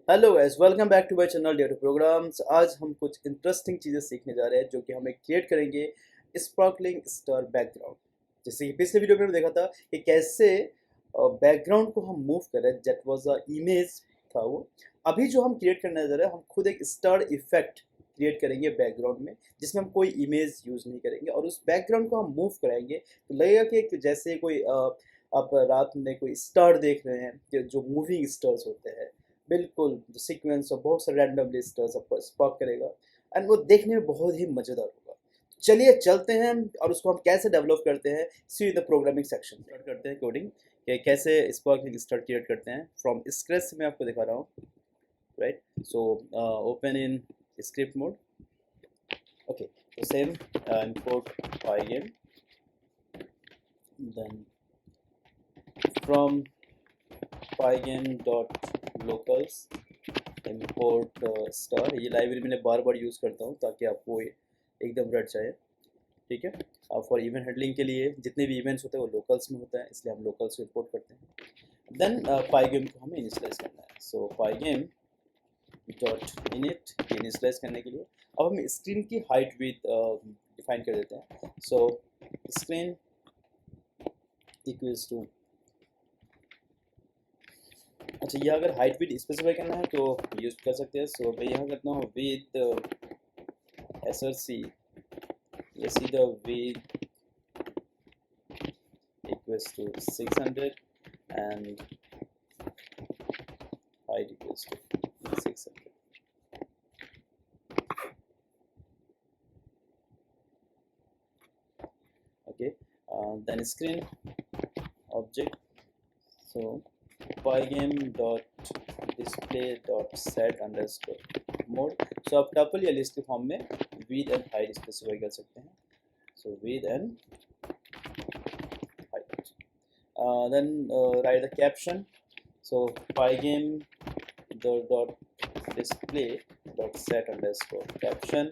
Hello guys, welcome back to my channel data programs. आज हम कुछ इंटरेस्टिंग चीज़ें सीखने जा रहे हैं जो कि हमें क्रिएट करेंगे स्पार्कलिंग स्टार बैकग्राउंड। जैसे कि पिछले वीडियो में हमने देखा था कि कैसे बैकग्राउंड को हम मूव करें, दैट वाज अ इमेज था वो। अभी जो हम क्रिएट करने जा रहे हैं, हम खुद एक स्टार इफेक्ट क्रिएट करेंगे बैकग्राउंड में, जिसमें हम कोई इमेज यूज़ नहीं करेंगे और उस बैकग्राउंड को हम मूव कराएंगे तो लगेगा कि जैसे कोई आप रात में कोई स्टार देख रहे हैं, जो मूविंग स्टार्स होते हैं, बिल्कुल जो सीक्वेंस और बहुत सारे रैंडम लिस्टर्स आपको स्पॉक करेगा एंड वो देखने में बहुत ही मज़ेदार होगा। चलिए चलते हैं और उसको हम कैसे डेवलप करते हैं, see the programming section start करते हैं कोडिंग कि कैसे स्पार्कलिंग स्टार क्रिएट करते हैं फ्रॉम स्क्रैच से। मैं आपको दिखा रहा हूँ, right. So open in script mode. Okay, तो same import pygame, then from pygame.locals import star। ये लाइब्रेरी मैंने बार बार यूज़ करता हूँ ताकि आपको एकदम रट जाए, ठीक है। अब फॉर इवेंट हैंडलिंग के लिए जितने भी इवेंट्स होते हैं वो लोकल्स में होता है, इसलिए हम लोकल्स को इंपोर्ट करते हैं। देन पाइगेम को हमें इनिशियलाइज करना है। सो पाइगेम डॉट इनिट इनिशियलाइज करने के लिए अब हम स्क्रीन की हाइट विड्थ डिफाइन कर देते हैं। सो स्क्रीन इक्वल्स टू, अच्छा ये अगर हाइट विड्थ स्पेसिफाई करना है तो यूज कर सकते हैं। सो मैं यहाँ करता हूँ with src, let's see the width equals to 600 and height equals to 600. Okay, then screen object, so pygame dot display dot set underscore mode। so आप टपल या लिस्ट के फॉर्म में width and height स्पेसिफाई कर सकते हैं। so width and height, then write the caption। so pygame dot display dot set underscore caption,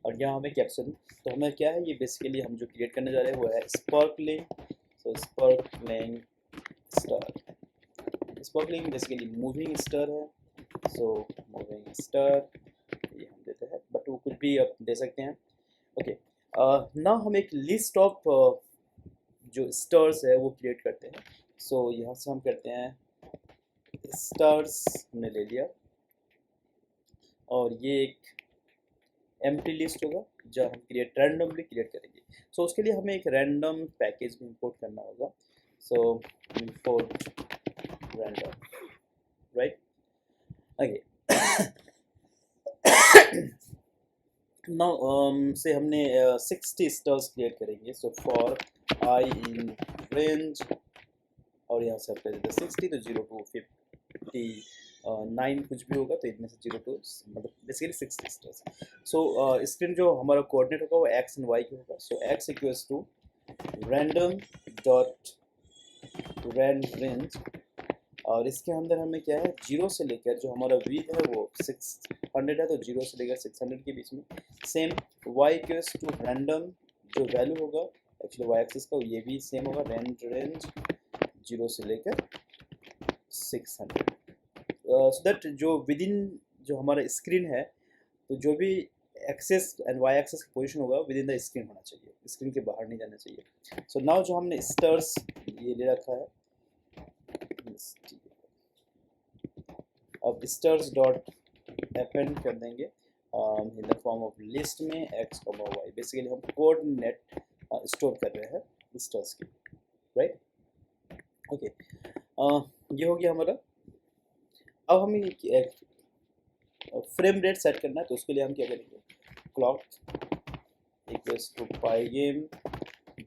और यहाँ हमें कैप्शन, तो हमें क्या है, ये बेसिकली हम जो क्रिएट करने जा रहे हैं वो है sparkling. So sparkling star, sparkling basically moving star है। सो मूविंग स्टार ये हम देते हैं, बट वो कुछ भी आप दे सकते हैं। ओके, ना हम एक लिस्ट ऑफ जो स्टार्स है वो क्रिएट करते हैं। सो यहाँ से हम करते हैं स्टार्स हमने ले लिया, और ये एक एम्प्टी लिस्ट होगा जो हम रैंडमली क्रिएट करेंगे। सो उसके लिए हमें एक रैंडम पैकेज भी इंपोर्ट करना होगा। So import random, right. Okay, now से हमने 60 स्टार्स क्रिएट करेंगे। So for I in range, और यहाँ से आप कर देते हैं 60, तो 0 to 59 कुछ भी होगा, तो इनमें से 0 to मतलब बेसिकली 60 स्टार्स। सो स्क्रीन जो हमारा कोऑर्डिनेट होगा वो एक्स एंड वाई की होगा। So X equals to random dot rand range, और इसके अंदर हमें क्या है, 0 से लेकर जो हमारा विड्थ है वो 600 है, तो 0 से लेकर 600 के बीच में। Same Y equals to random, जो वैल्यू होगा एक्चुअली वाई एक्सिस का, ये भी सेम होगा, रेंज 0 से लेकर 600। सो दैट जो विद इन जो हमारा स्क्रीन है, तो जो भी एक्सेस एंड वाई एक्सेस की पोजीशन होगा विद इन द स्क्रीन होना चाहिए, स्क्रीन के बाहर नहीं जाना चाहिए। सो नाउ जो हमने स्टार्स ये ले रखा है, अब स्टार्स डॉट अपेंड कर देंगे in the form of list में एक्स वाई। बेसिकली हम कोऑर्डिनेट स्टोर कर रहे हैं स्टार्स की, राइट। ओके, ये हो गया हमारा। अब हमें फ्रेम रेट सेट करना है, तो उसके लिए हम क्या करेंगे, clock equals to pygame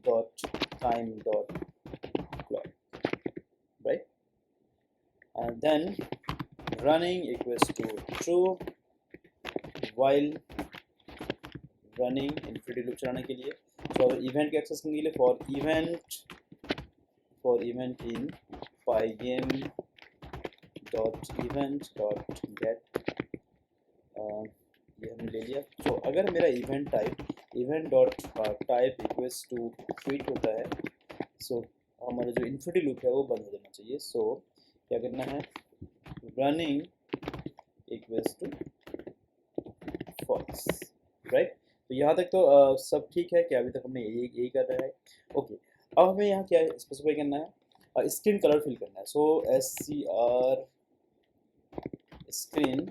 dot time dot clock, right. And then running equals to true while running, infinity loop चलाने के लिए। तो इवेंट के एक्सेस करने के लिए for event in pygame dot event dot get, ये हमने ले लिया। तो अगर मेरा event dot type equals to tweet होता है, सो हमारा जो इन्फिनिटी लूप है वो बंद हो जाना चाहिए। सो क्या करना है, running equals to false, right. तो यहाँ तक तो सब ठीक है कि अभी तक हमने यही यही कर रहा है। ओके, अब हमें यहाँ क्या स्पेसिफाई करना है, स्क्रीन कलर फिल करना है। सो SCR स्क्रीन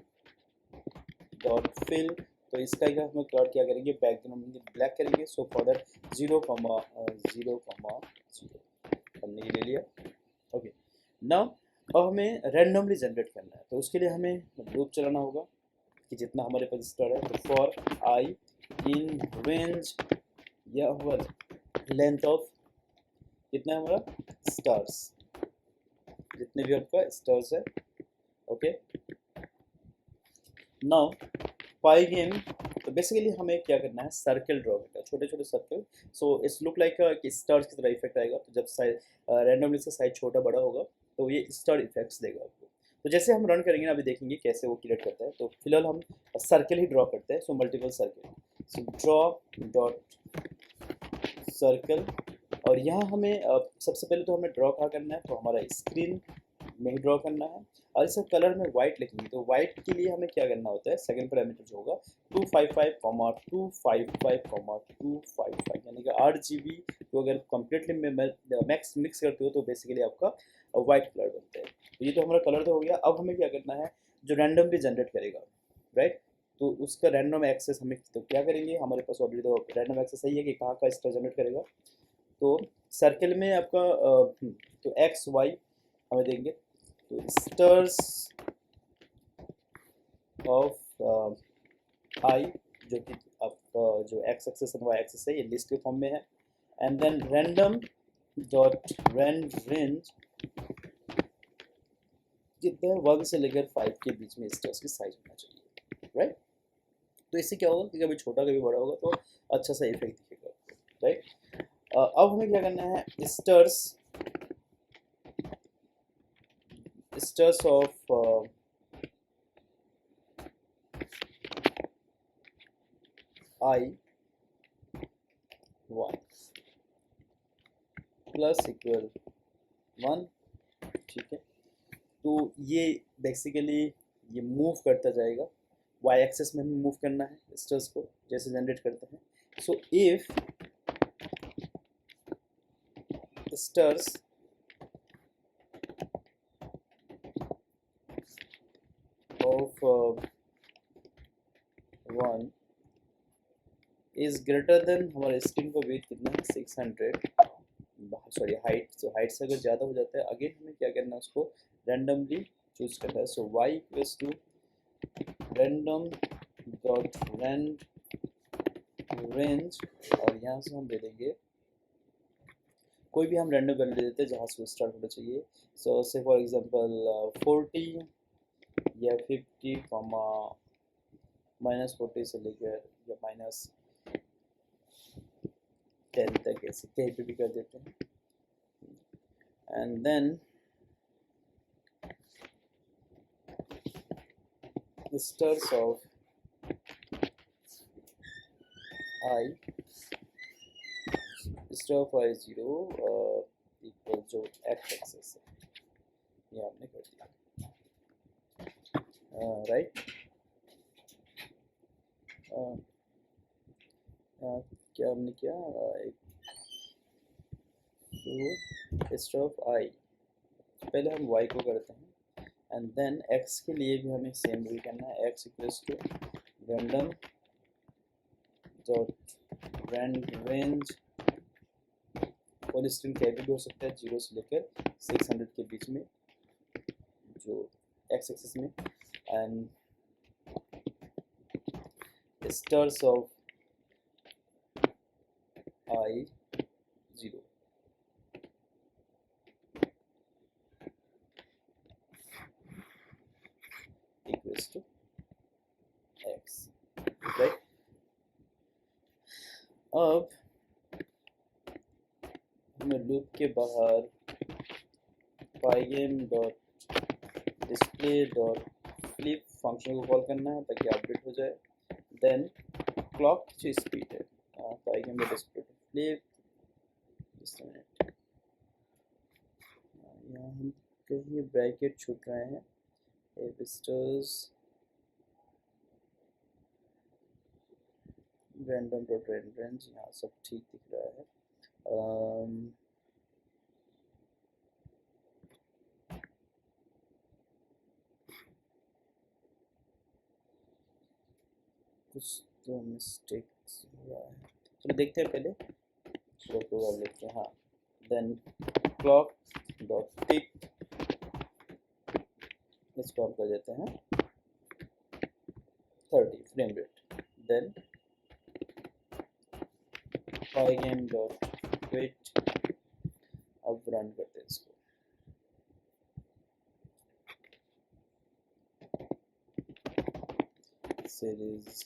डॉट फिल, तो इसका क्या हम कलर क्या करेंगे, बैकग्राउंड में ब्लैक करेंगे। सो फॉर दैट 0,0,0 हमने ये ले लिया। ओके, नाउ अब हमें रैंडमली जनरेट करना है, तो उसके लिए हमें लूप चलाना होगा कि जितना हमारे पास स्टार है। तो फॉर आई इन रेंज, या हुआ लेंथ ऑफ कितना है हमारा स्टार्स, जितने भी आपका स्टार्स है। ओके, नाउ पाइगेम, तो बेसिकली हमें क्या करना है, सर्कल ड्रॉ करना है, छोटे छोटे circle. So it's look like कि स्टार्स की तरह इफेक्ट आएगा। तो जब साइज रैंडमली से साइज छोटा बड़ा होगा तो ये स्टार इफेक्ट्स देगा आपको। तो जैसे हम रन करेंगे ना, अभी देखेंगे कैसे वो क्रिएट करता है। तो फिलहाल हम सर्कल ही ड्रॉ करते हैं। So multiple circle, so draw dot circle, और यहाँ हमें सबसे पहले तो हमें ड्रॉ कहाँ करना है, तो हमारा स्क्रीन में ही ड्रॉ करना है। और इसे कलर में वाइट लिखेंगे। तो वाइट के लिए हमें क्या करना होता है, सेकंड पैरामीटर जो होगा 255,255,255, यानी कि RGB को अगर कम्प्लीटली मैक्स मिक्स करते हो तो बेसिकली आपका वाइट कलर बनता है। तो ये तो हमारा कलर तो हो गया। अब हमें क्या करना है, जो रैंडमली जनरेट करेगा, राइट, तो उसका रैंडम एक्सेस हमें, तो क्या करेंगे, हमारे पास ऑलरेडी तो रैंडम एक्सेस सही है कि कहाँ का स्टार जनरेट करेगा। तो सर्कल में आपका तो XY हमें देंगे। तो स्टार्स ऑफ आई, जो कि आपका जो एक्स एक्सेस है वाई एक्सेस है, ये लिस्ट के फॉर्म में है। And then random dot range, कितना है 1 से लेकर 5 के बीच में स्टार्स की साइज होना चाहिए, राइट। तो इससे क्या होगा कि कभी छोटा कभी बड़ा होगा तो अच्छा सा इफेक्ट दिखेगा, राइट। अब हमें क्या करना है, stars of I 1 plus equal 1, ठीक है। तो ये बेसिकली ये मूव करता जाएगा, वाई एक्सेस में हमें मूव करना है स्टार्स को जैसे जनरेट करते हैं। So if stars of 1 is greater than, हमारे स्क्रीन का वेट कितना है 600, सॉरी हाइट, तो हाइट से अगर ज़्यादा हो जाता है, अगेन हमें क्या करना है, उसको रैंडमली चूज करना है। So Y equals to random dot range, और यहाँ से हम दे देंगे कोई भी हम रैंडम वैल्यू दे देते हैं जहाँ से स्टार्ट होना चाहिए। सो से फॉर एग्जांपल 40 या 50 कॉमा -40 से लेकर या -10 तक, ऐसे कहीं पे भी कर देते हैं। And then stars of i, star of i 0 equal जो एक्स एक्सेस है, ये हमने कर दिया, राइट। क्या हमने किया, तो स्टार ऑफ आई, पहले हम y को करते हैं, एंड देन x के लिए भी हमें सेम वही करना है। x equals to random dot range, और स्ट्रिंग कैरी भी हो सकता है 0 से लेकर 600 के बीच में, जो x एक्सिस में, and stars of i 0 equals to x, right. अब हमें लूप के बाहर pygame dot display dot flip function को कॉल करना है ताकि अपडेट हो जाए। देन क्लॉक जो स्पीड है, pygame डॉट डिस्प्ले फ्लिप, यहाँ हम कहीं ब्रैकेट छूट रहे हैं, विस्टर्स रैंडम डॉट रेंज, यहाँ सब ठीक दिख रहा है। कुछ तो मिस्टेक्स हुआ है, चलो देखते हैं पहले। तो प्रोग्राम लिखते हैं, हाँ। देन क्लॉक डॉट टिक, इसको हम कर देते हैं 30 frame rate. Then pygame dot wait, अब रन करते हैं इसको। सीरीज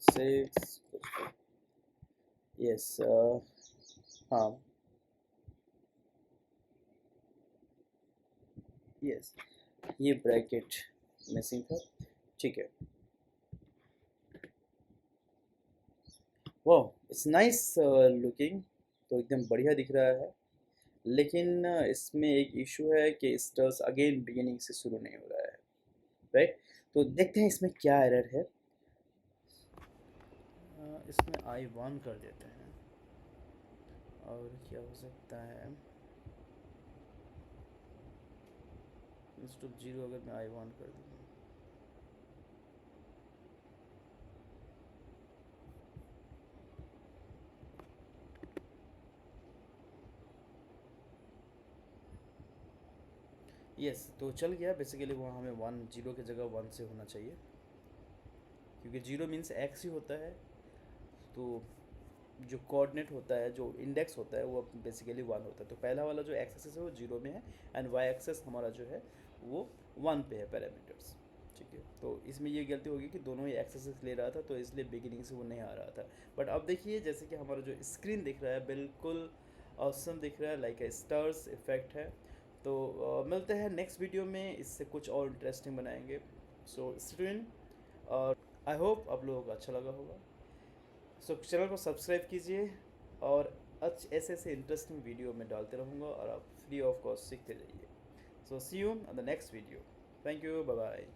06, यस, हाँ, यस, ये ब्रैकेट मिसिंग था, ठीक है। वाह, इट्स नाइस लुकिंग, तो एकदम बढ़िया दिख रहा है। लेकिन इसमें एक इशू है कि स्टार्स अगेन बिगिनिंग से शुरू नहीं हो रहा है, राइट। तो देखते हैं इसमें क्या एरर है। इसमें I1 कर देते हैं, और क्या हो सकता है। इंस्टेड ऑफ 0 अगर मैं I1 कर दूँ, यस, तो चल गया। बेसिकली वहाँ हमें 1 0 की जगह 1 से होना चाहिए, क्योंकि 0 मीन्स x ही होता है। तो जो कोऑर्डिनेट होता है, जो इंडेक्स होता है, वो बेसिकली 1 होता है। तो पहला वाला जो एक्स एक्सेस है वो 0 में है, एंड वाई एक्सेस हमारा जो है वो 1 पे है पैरामीटर्स, ठीक है। तो इसमें ये गलती होगी कि दोनों ही एक्सेस ले रहा था, तो इसलिए बिगिनिंग से वो नहीं आ रहा था। बट अब देखिए, जैसे कि हमारा जो स्क्रीन दिख रहा है बिल्कुल ऑसम दिख रहा है, लाइक ए स्टार्स इफेक्ट है। तो मिलते हैं नेक्स्ट वीडियो में, इससे कुछ और इंटरेस्टिंग बनाएंगे। सो स्टूडेंट, और आई होप आप लोगों को अच्छा लगा होगा। सो चैनल को सब्सक्राइब कीजिए, और ऐसे ऐसे इंटरेस्टिंग वीडियो मैं डालते रहूँगा, और आप फ्री ऑफ कॉस्ट सीखते जाइए। So see you on the next video. Thank you, bye bye.